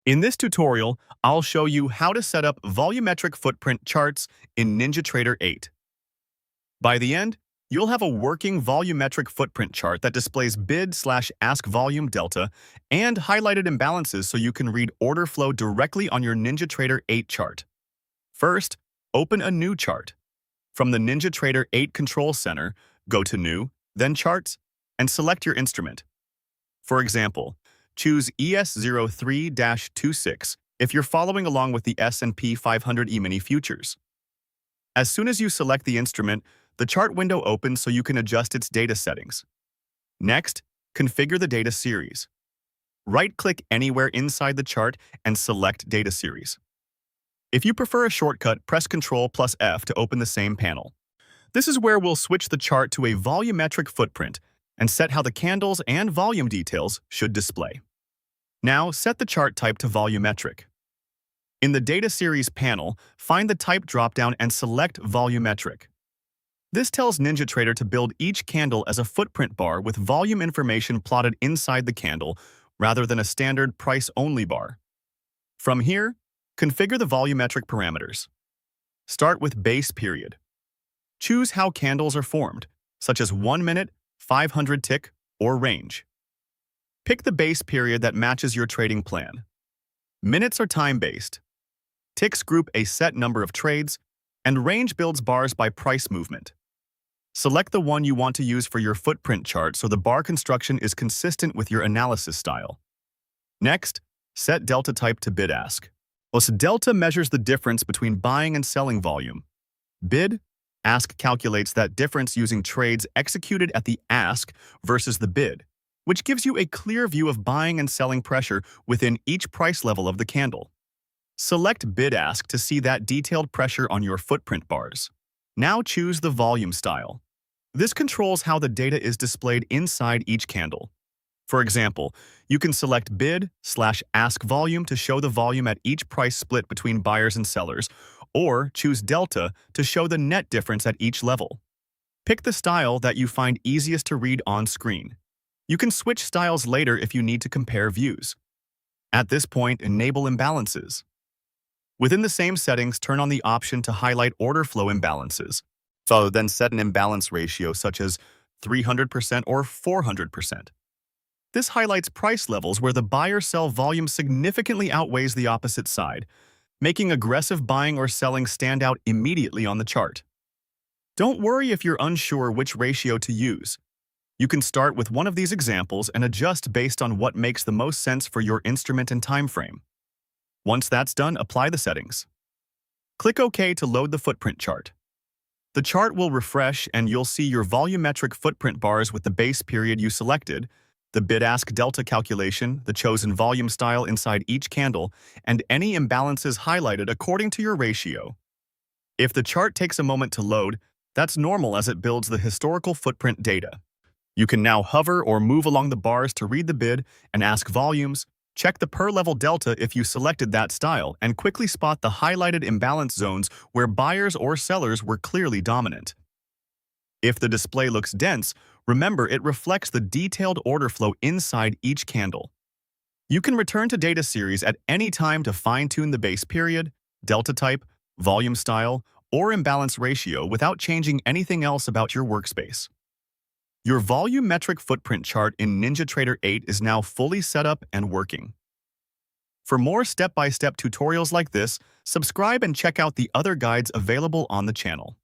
In this tutorial, I'll show you how to set up volumetric footprint charts in NinjaTrader 8. By the end, you'll have a working volumetric footprint chart that displays bid/ask volume delta and highlighted imbalances so you can read order flow directly on your NinjaTrader 8 chart. First, open a new chart. From the NinjaTrader 8 Control Center, go to New, then Charts, and select your instrument. For example, choose ES03-26 if you're following along with the S&P 500 E-mini futures. As soon as you select the instrument, the chart window opens so you can adjust its data settings. Next, configure the data series. Right-click anywhere inside the chart and select Data Series. If you prefer a shortcut, press Ctrl+F to open the same panel. This is where we'll switch the chart to a volumetric footprint and set how the candles and volume details should display. Now, set the chart type to volumetric. In the Data Series panel, find the Type dropdown and select Volumetric. This tells NinjaTrader to build each candle as a footprint bar with volume information plotted inside the candle rather than a standard price-only bar. From here, configure the volumetric parameters. Start with base period. Choose how candles are formed, such as 1 minute, 500 tick, or range. Pick the base period that matches your trading plan. Minutes are time-based. Ticks group a set number of trades, and range builds bars by price movement. Select the one you want to use for your footprint chart so the bar construction is consistent with your analysis style. Next, set delta type to bid-ask. Delta measures the difference between buying and selling volume. Bid-ask calculates that difference using trades executed at the ask versus the bid, which gives you a clear view of buying and selling pressure within each price level of the candle. Select bid-ask to see that detailed pressure on your footprint bars. Now choose the volume style. This controls how the data is displayed inside each candle. For example, you can select bid/ask volume to show the volume at each price split between buyers and sellers, or choose delta to show the net difference at each level. Pick the style that you find easiest to read on screen. You can switch styles later if you need to compare views. At this point, enable imbalances. Within the same settings, turn on the option to highlight order flow imbalances. Then set an imbalance ratio such as 300% or 400%. This highlights price levels where the buyer-sell volume significantly outweighs the opposite side, making aggressive buying or selling stand out immediately on the chart. Don't worry if you're unsure which ratio to use. You can start with one of these examples and adjust based on what makes the most sense for your instrument and time frame. Once that's done, apply the settings. Click OK to load the footprint chart. The chart will refresh and you'll see your volumetric footprint bars with the base period you selected, the bid-ask delta calculation, the chosen volume style inside each candle, and any imbalances highlighted according to your ratio. If the chart takes a moment to load, that's normal as it builds the historical footprint data. You can now hover or move along the bars to read the bid and ask volumes, check the per-level delta if you selected that style, and quickly spot the highlighted imbalance zones where buyers or sellers were clearly dominant. If the display looks dense, remember it reflects the detailed order flow inside each candle. You can return to Data Series at any time to fine-tune the base period, delta type, volume style, or imbalance ratio without changing anything else about your workspace. Your volumetric footprint chart in NinjaTrader 8 is now fully set up and working. For more step-by-step tutorials like this, subscribe and check out the other guides available on the channel.